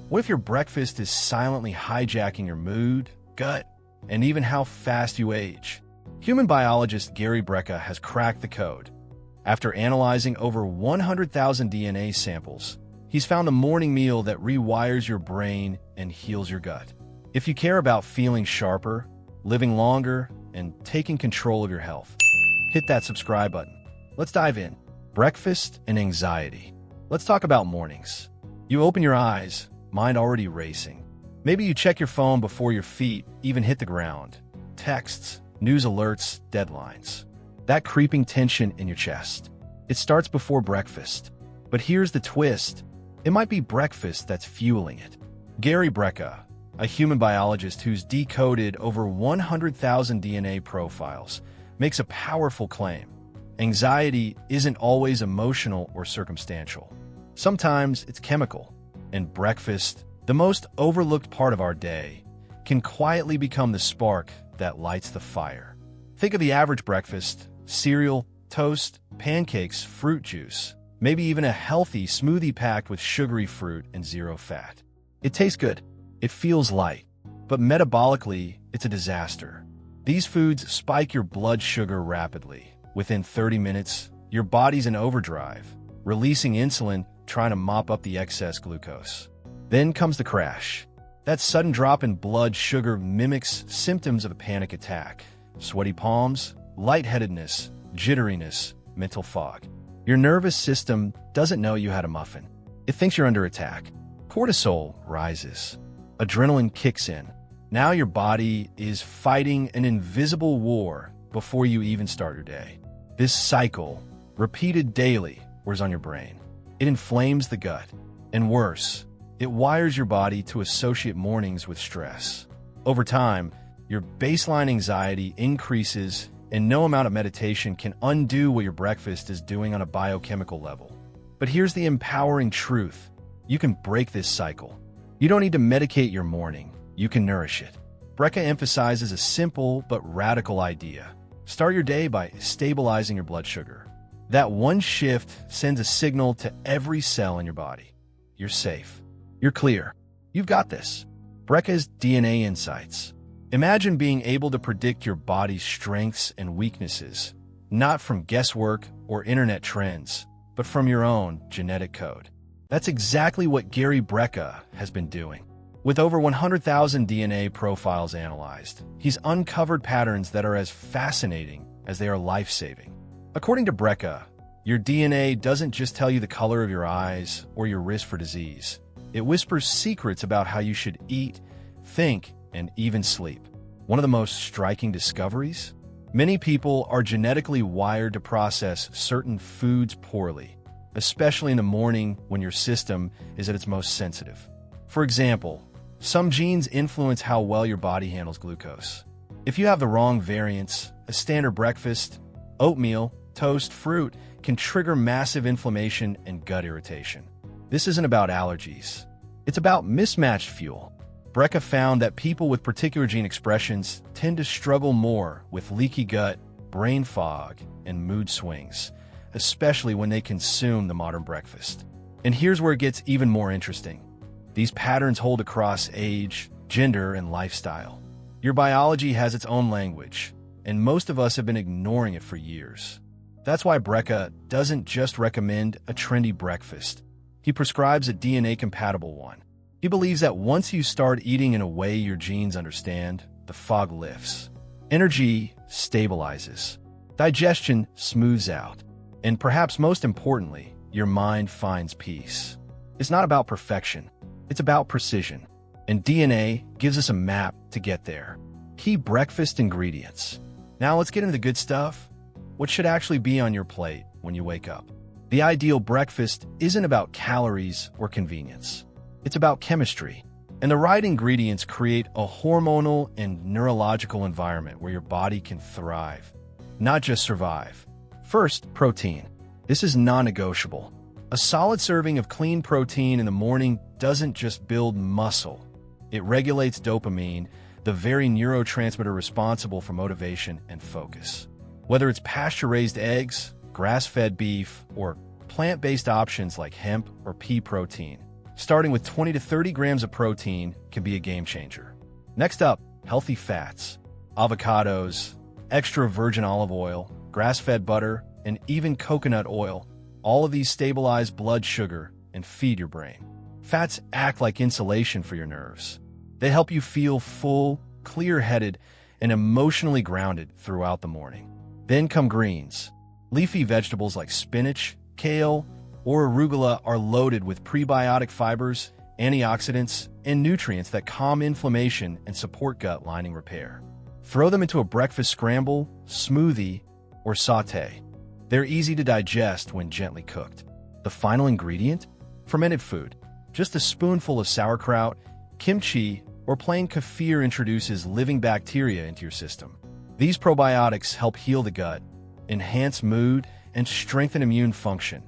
What if your breakfast is silently hijacking your mood, gut, and even how fast you age? Human biologist Gary Brecka has cracked the code. After analyzing over 100,000 DNA samples, he's found a morning meal that rewires your brain and heals your gut. If you care about feeling sharper, living longer, and taking control of your health, hit that subscribe button. Let's dive in. Breakfast and anxiety. Let's talk about mornings. You open your eyes, mind already racing. Maybe you check your phone before your feet even hit the ground. Texts, news alerts, deadlines. That creeping tension in your chest. It starts before breakfast. But here's the twist. It might be breakfast that's fueling it. Gary Brecka, a human biologist who's decoded over 100,000 DNA profiles, makes a powerful claim. Anxiety isn't always emotional or circumstantial. Sometimes it's chemical. And breakfast, the most overlooked part of our day, can quietly become the spark that lights the fire. Think of the average breakfast: cereal, toast, pancakes, fruit juice, maybe even a healthy smoothie packed with sugary fruit and zero fat. It tastes good. It feels light. But metabolically, it's a disaster. These foods spike your blood sugar rapidly. Within 30 minutes, your body's in overdrive, releasing insulin, trying to mop up the excess glucose. Then comes the crash. That sudden drop in blood sugar mimics symptoms of a panic attack: sweaty palms, lightheadedness, jitteriness, mental fog. Your nervous system doesn't know you had a muffin. It thinks you're under attack. Cortisol rises. Adrenaline kicks in. Now your body is fighting an invisible war before you even start your day. This cycle, repeated daily, wears on your brain. It inflames the gut. And worse, it wires your body to associate mornings with stress. Over time, your baseline anxiety increases, and no amount of meditation can undo what your breakfast is doing on a biochemical level. But here's the empowering truth. You can break this cycle. You don't need to medicate your morning. You can nourish it. Brecka emphasizes a simple but radical idea. Start your day by stabilizing your blood sugar. That one shift sends a signal to every cell in your body. You're safe. You're clear. You've got this. Brecka's DNA Insights. Imagine being able to predict your body's strengths and weaknesses, not from guesswork or internet trends, but from your own genetic code. That's exactly what Gary Brecka has been doing. With over 100,000 DNA profiles analyzed, he's uncovered patterns that are as fascinating as they are life-saving. According to Brecka, your DNA doesn't just tell you the color of your eyes or your risk for disease. It whispers secrets about how you should eat, think, and even sleep. One of the most striking discoveries? Many people are genetically wired to process certain foods poorly, especially in the morning when your system is at its most sensitive. For example, some genes influence how well your body handles glucose. If you have the wrong variants, a standard breakfast, oatmeal, toast, fruit, can trigger massive inflammation and gut irritation. This isn't about allergies. It's about mismatched fuel. Brecka found that people with particular gene expressions tend to struggle more with leaky gut, brain fog, and mood swings, especially when they consume the modern breakfast. And here's where it gets even more interesting. These patterns hold across age, gender, and lifestyle. Your biology has its own language, and most of us have been ignoring it for years. That's why Brecka doesn't just recommend a trendy breakfast. He prescribes a DNA-compatible one. He believes that once you start eating in a way your genes understand, the fog lifts. Energy stabilizes. Digestion smooths out. And perhaps most importantly, your mind finds peace. It's not about perfection. It's about precision. And DNA gives us a map to get there. Key breakfast ingredients. Now let's get into the good stuff. What should actually be on your plate when you wake up? The ideal breakfast isn't about calories or convenience. It's about chemistry. And the right ingredients create a hormonal and neurological environment where your body can thrive, not just survive. First, protein. This is non-negotiable. A solid serving of clean protein in the morning doesn't just build muscle. It regulates dopamine, the very neurotransmitter responsible for motivation and focus. Whether it's pasture-raised eggs, grass-fed beef, or plant-based options like hemp or pea protein, Starting with 20 to 30 grams of protein can be a game changer. Next up, healthy fats. Avocados, extra virgin olive oil, grass-fed butter, and even coconut oil. All of these stabilize blood sugar and feed your brain. Fats act like insulation for your nerves. They help you feel full, clear-headed, and emotionally grounded throughout the morning. Then come greens. Leafy vegetables like spinach, kale, or arugula are loaded with prebiotic fibers, antioxidants, and nutrients that calm inflammation and support gut lining repair. Throw them into a breakfast scramble, smoothie, or sauté. They're easy to digest when gently cooked. The final ingredient? Fermented food. Just a spoonful of sauerkraut, kimchi, or plain kefir introduces living bacteria into your system. These probiotics help heal the gut, enhance mood, and strengthen immune function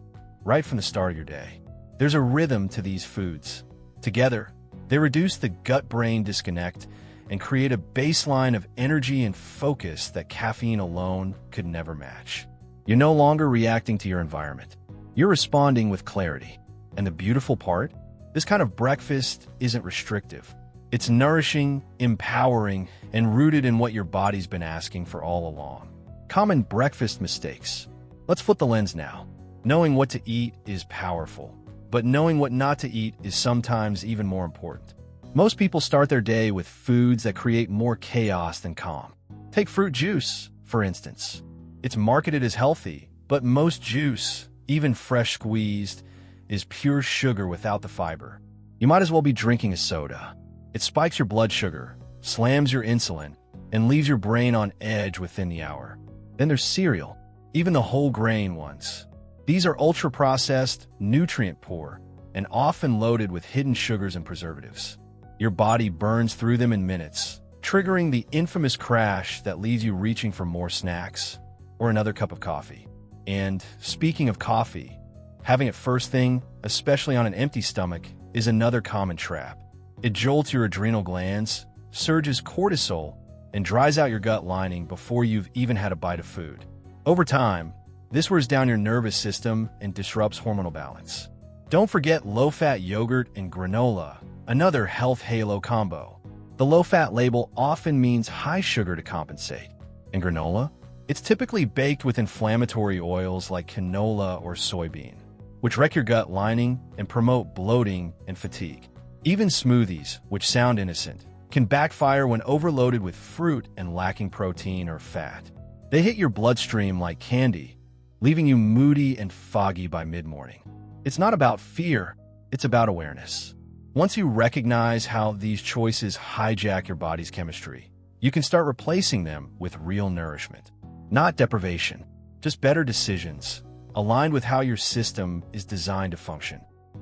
right from the start of your day. There's a rhythm to these foods. Together, they reduce the gut-brain disconnect and create a baseline of energy and focus that caffeine alone could never match. You're no longer reacting to your environment. You're responding with clarity. And the beautiful part? This kind of breakfast isn't restrictive. It's nourishing, empowering, and rooted in what your body's been asking for all along. Common breakfast mistakes. Let's flip the lens now. Knowing what to eat is powerful, but knowing what not to eat is sometimes even more important. Most people start their day with foods that create more chaos than calm. Take fruit juice, for instance. It's marketed as healthy, but most juice, even fresh squeezed, is pure sugar without the fiber. You might as well be drinking a soda. It spikes your blood sugar, slams your insulin, and leaves your brain on edge within the hour. Then there's cereal, even the whole grain ones. These are ultra-processed, nutrient-poor, and often loaded with hidden sugars and preservatives. Your body burns through them in minutes, triggering the infamous crash that leaves you reaching for more snacks or another cup of coffee. And speaking of coffee, having it first thing, especially on an empty stomach, is another common trap. It jolts your adrenal glands, surges cortisol, and dries out your gut lining before you've even had a bite of food. Over time, this wears down your nervous system and disrupts hormonal balance. Don't forget low-fat yogurt and granola, another health halo combo. The low-fat label often means high sugar to compensate. And granola? It's typically baked with inflammatory oils like canola or soybean, which wreck your gut lining and promote bloating and fatigue. Even smoothies, which sound innocent, can backfire when overloaded with fruit and lacking protein or fat. They hit your bloodstream like candy, leaving you moody and foggy by mid-morning. It's not about fear, it's about awareness. Once you recognize how these choices hijack your body's chemistry, you can start replacing them with real nourishment. Not deprivation, just better decisions, aligned with how your system is designed to function.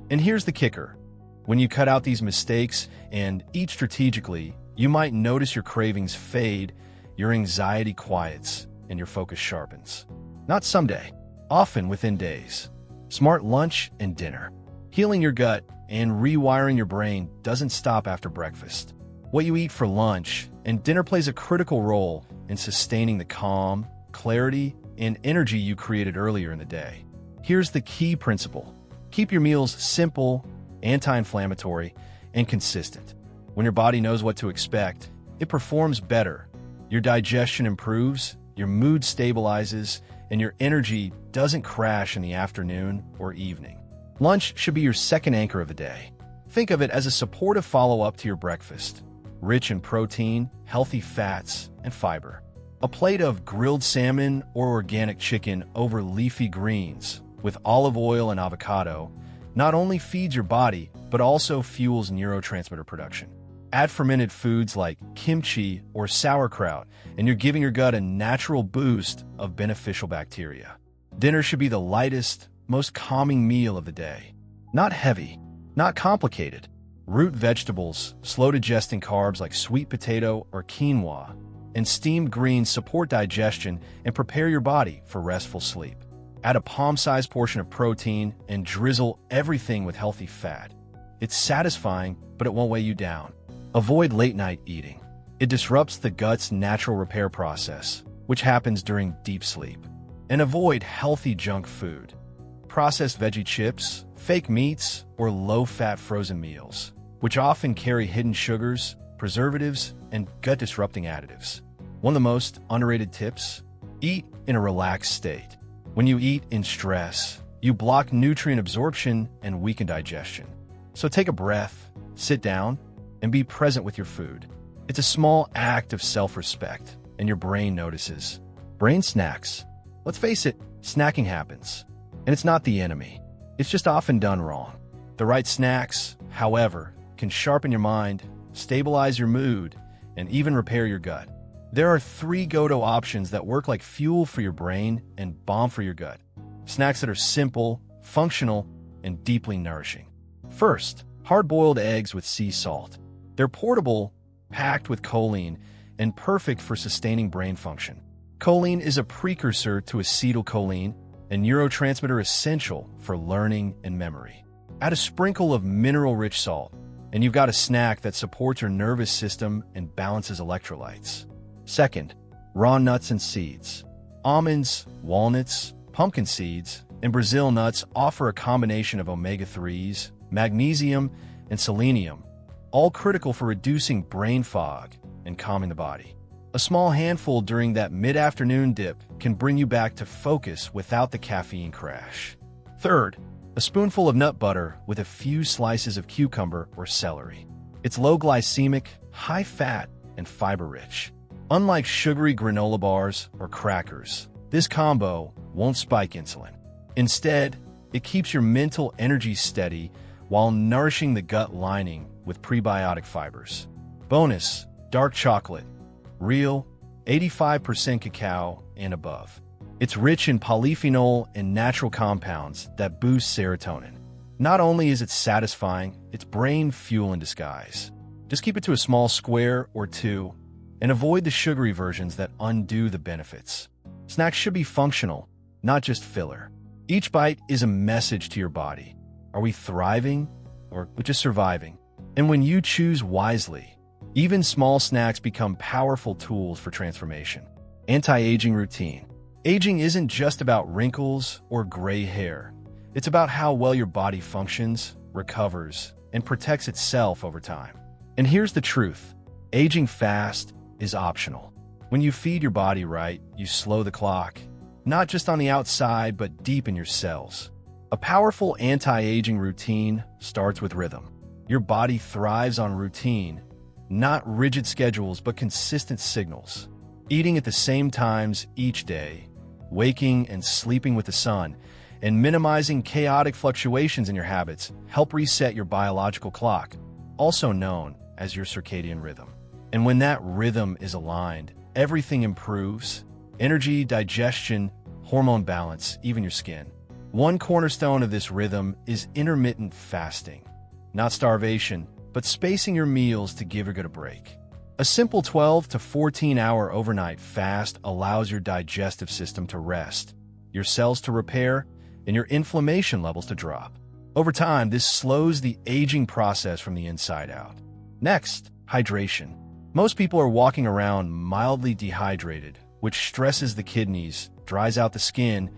And here's the kicker. When you cut out these mistakes and eat strategically, you might notice your cravings fade, your anxiety quiets, and your focus sharpens. Not someday, often within days. Smart lunch and dinner. Healing your gut and rewiring your brain doesn't stop after breakfast. What you eat for lunch and dinner plays a critical role in sustaining the calm, clarity, and energy you created earlier in the day. Here's the key principle. Keep your meals simple, anti-inflammatory, and consistent. When your body knows what to expect, it performs better. Your digestion improves, your mood stabilizes, and your energy doesn't crash in the afternoon or evening. Lunch should be your second anchor of the day. Think of it as a supportive follow-up to your breakfast, rich in protein, healthy fats, and fiber. A plate of grilled salmon or organic chicken over leafy greens with olive oil and avocado not only feeds your body, but also fuels neurotransmitter production. Add fermented foods like kimchi or sauerkraut, and you're giving your gut a natural boost of beneficial bacteria. Dinner should be the lightest, most calming meal of the day. Not heavy, not complicated. Root vegetables, slow-digesting carbs like sweet potato or quinoa, and steamed greens support digestion and prepare your body for restful sleep. Add a palm-sized portion of protein and drizzle everything with healthy fat. It's satisfying, but it won't weigh you down. Avoid late-night eating. It disrupts the gut's natural repair process, which happens during deep sleep. And avoid healthy junk food. processed veggie chips, fake meats, or low-fat frozen meals, which often carry hidden sugars, preservatives, and gut-disrupting additives. One of the most underrated tips: eat in a relaxed state. When you eat in stress, you block nutrient absorption and weaken digestion. So take a breath, sit down, and be present with your food. It's a small act of self-respect, and your brain notices. Brain snacks. Let's face it, snacking happens. And it's not the enemy. It's just often done wrong. The right snacks, however, can sharpen your mind, stabilize your mood, and even repair your gut. There are 3 go-to options that work like fuel for your brain and balm for your gut. Snacks that are simple, functional, and deeply nourishing. First, hard-boiled eggs with sea salt. They're portable, packed with choline, and perfect for sustaining brain function. Choline is a precursor to acetylcholine, a neurotransmitter essential for learning and memory. Add a sprinkle of mineral-rich salt, and you've got a snack that supports your nervous system and balances electrolytes. Second, raw nuts and seeds. Almonds, walnuts, pumpkin seeds, and Brazil nuts offer a combination of omega-3s, magnesium, and selenium, all critical for reducing brain fog and calming the body. A small handful during that mid-afternoon dip can bring you back to focus without the caffeine crash. Third, a spoonful of nut butter with a few slices of cucumber or celery. It's low glycemic, high fat, and fiber-rich. Unlike sugary granola bars or crackers, this combo won't spike insulin. Instead, it keeps your mental energy steady while nourishing the gut lining with prebiotic fibers. Bonus, dark chocolate. Real, 85% cacao and above. It's rich in polyphenol and natural compounds that boost serotonin. Not only is it satisfying, it's brain fuel in disguise. Just keep it to a small square or 2, and avoid the sugary versions that undo the benefits. Snacks should be functional, not just filler. Each bite is a message to your body. Are we thriving or just surviving? And when you choose wisely, even small snacks become powerful tools for transformation. Anti-aging routine. Aging isn't just about wrinkles or gray hair. It's about how well your body functions, recovers, and protects itself over time. And here's the truth. Aging fast is optional. When you feed your body right, you slow the clock, not just on the outside, but deep in your cells. A powerful anti-aging routine starts with rhythm. Your body thrives on routine, not rigid schedules, but consistent signals. Eating at the same times each day, waking and sleeping with the sun, and minimizing chaotic fluctuations in your habits help reset your biological clock, also known as your circadian rhythm. And when that rhythm is aligned, everything improves: energy, digestion, hormone balance, even your skin. One cornerstone of this rhythm is intermittent fasting. Not starvation, but spacing your meals to give your gut a break. A simple 12 to 14-hour overnight fast allows your digestive system to rest, your cells to repair, and your inflammation levels to drop. Over time, this slows the aging process from the inside out. Next, hydration. Most people are walking around mildly dehydrated, which stresses the kidneys, dries out the skin,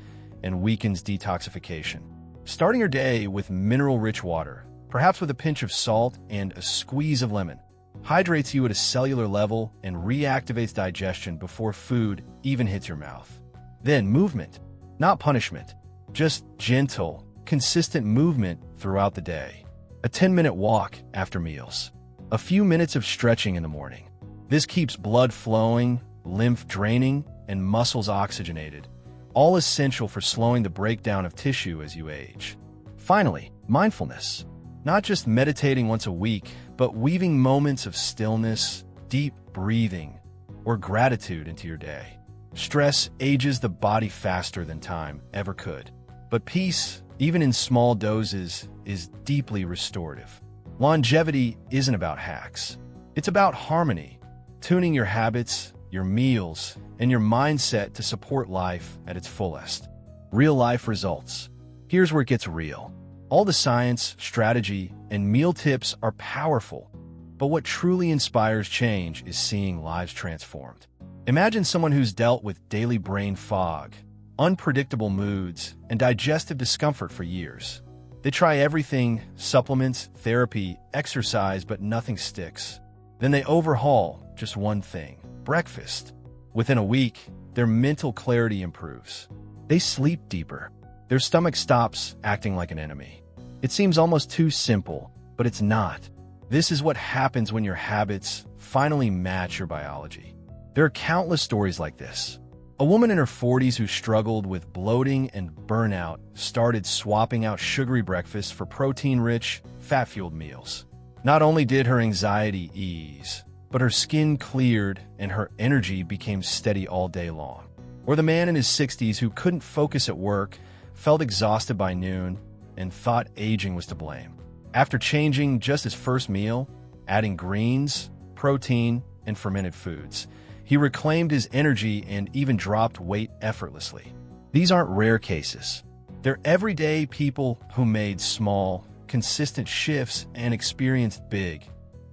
and weakens detoxification. Starting your day with mineral-rich water, perhaps with a pinch of salt and a squeeze of lemon, hydrates you at a cellular level and reactivates digestion before food even hits your mouth. Then movement, not punishment, just gentle, consistent movement throughout the day. A 10-minute walk after meals. A few minutes of stretching in the morning. This keeps blood flowing, lymph draining, and muscles oxygenated, all essential for slowing the breakdown of tissue as you age. Finally, mindfulness. Not just meditating once a week, but weaving moments of stillness, deep breathing, or gratitude into your day. Stress ages the body faster than time ever could. But peace, even in small doses, is deeply restorative. Longevity isn't about hacks. It's about harmony, tuning your habits, your meals, and your mindset to support life at its fullest. Real-life results. Here's where it gets real. All the science, strategy, and meal tips are powerful, but what truly inspires change is seeing lives transformed. Imagine someone who's dealt with daily brain fog, unpredictable moods, and digestive discomfort for years. They try everything: supplements, therapy, exercise, but nothing sticks. Then they overhaul just one thing: breakfast. Within a week, their mental clarity improves. They sleep deeper. Their stomach stops acting like an enemy. It seems almost too simple, but it's not. This is what happens when your habits finally match your biology. There are countless stories like this. A woman in her 40s who struggled with bloating and burnout started swapping out sugary breakfasts for protein-rich, fat-fueled meals. Not only did her anxiety ease, but her skin cleared and her energy became steady all day long. Or the man in his 60s who couldn't focus at work, felt exhausted by noon, and thought aging was to blame. After changing just his first meal, adding greens, protein, and fermented foods, he reclaimed his energy and even dropped weight effortlessly. These aren't rare cases. They're everyday people who made small, consistent shifts and experienced big,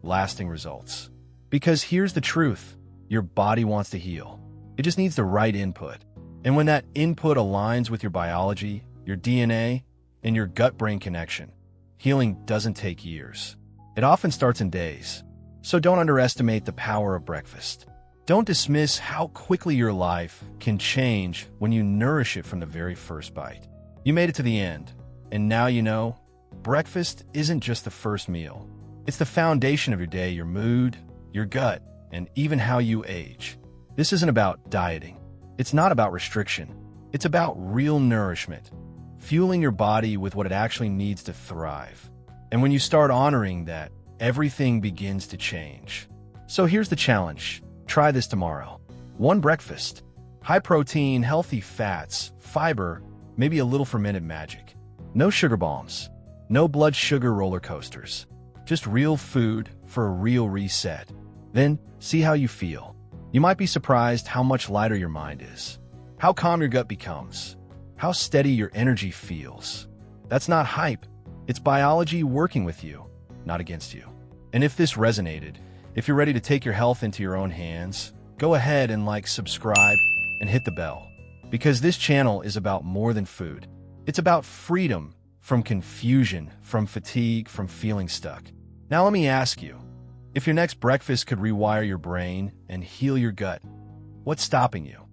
lasting results. Because here's the truth: your body wants to heal. It just needs the right input. And when that input aligns with your biology, your DNA, and your gut-brain connection, healing doesn't take years. It often starts in days. So don't underestimate the power of breakfast. Don't dismiss how quickly your life can change when you nourish it from the very first bite. You made it to the end, and now you know breakfast isn't just the first meal. It's the foundation of your day, your mood, your gut, and even how you age. This isn't about dieting. It's not about restriction. It's about real nourishment, fueling your body with what it actually needs to thrive. And when you start honoring that, everything begins to change. So here's the challenge. Try this tomorrow. One breakfast. High protein, healthy fats, fiber, maybe a little fermented magic. No sugar bombs. No blood sugar roller coasters. Just real food for a real reset. Then see how you feel. You might be surprised how much lighter your mind is, how calm your gut becomes, how steady your energy feels. That's not hype. It's biology working with you, not against you. And if this resonated, if you're ready to take your health into your own hands, go ahead and subscribe, and hit the bell. Because this channel is about more than food. It's about freedom from confusion, from fatigue, from feeling stuck. Now let me ask you, if your next breakfast could rewire your brain and heal your gut, what's stopping you?